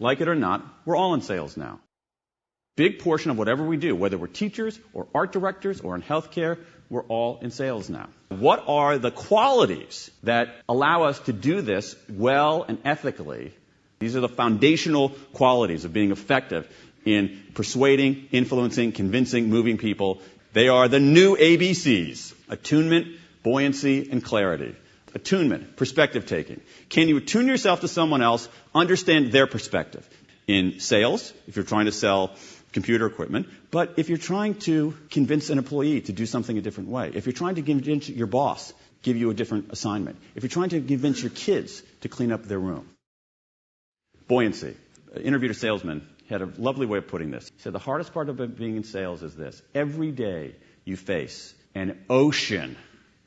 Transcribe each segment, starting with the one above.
like it or not, we're all in sales now. Big portion of whatever we do, whether we're teachers or art directors or in healthcare, we're all in sales now. What are the qualities that allow us to do this well and ethically? These are the foundational qualities of being effective in persuading, influencing, convincing, moving people. They are the new ABCs: attunement, buoyancy, and clarity. Attunement, perspective taking. Can you attune yourself to someone else, understand their perspective? In sales, if you're trying to sell computer equipment, but if you're trying to convince an employee to do something a different way, if you're trying to convince your boss, give you a different assignment, if you're trying to convince your kids to clean up their room. Buoyancy. I interviewed a salesman. He had a lovely way of putting this. He said, the hardest part of being in sales is this. Every day you face an ocean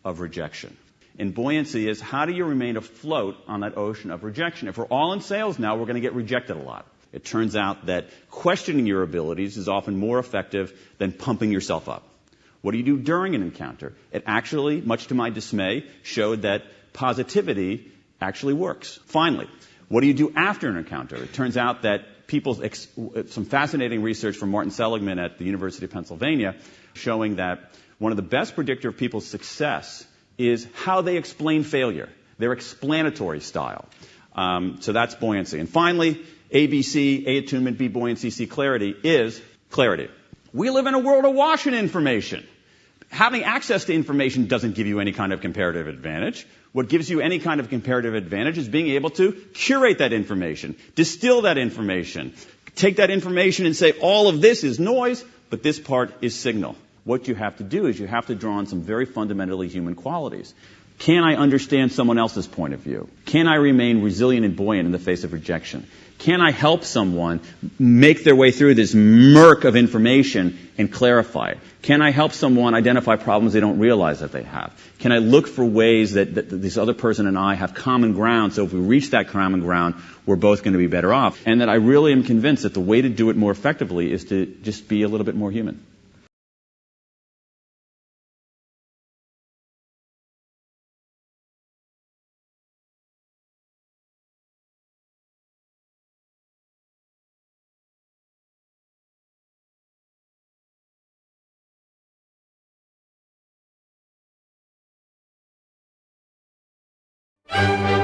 of rejection. And buoyancy is, how do you remain afloat on that ocean of rejection? If we're all in sales now, we're going to get rejected a lot. It turns out that questioning your abilities is often more effective than pumping yourself up. What do you do during an encounter? It actually, much to my dismay, showed that positivity actually works. Finally, what do you do after an encounter? It turns out that some fascinating research from Martin Seligman at the University of Pennsylvania showing that one of the best predictor of people's success is how they explain failure, their explanatory style. So that's buoyancy. And finally, ABC, A, attunement, B, buoyancy, C, clarity, is clarity. We live in a world awash in information. Having access to information doesn't give you any kind of comparative advantage. What gives you any kind of comparative advantage is being able to curate that information, distill that information, take that information and say, all of this is noise, but this part is signal. What you have to do is you have to draw on some very fundamentally human qualities. Can I understand someone else's point of view? Can I remain resilient and buoyant in the face of rejection? Can I help someone make their way through this murk of information and clarify it? Can I help someone identify problems they don't realize that they have? Can I look for ways that this other person and I have common ground, so if we reach that common ground, we're both going to be better off? And that I really am convinced that the way to do it more effectively is to just be a little bit more human. Thank you.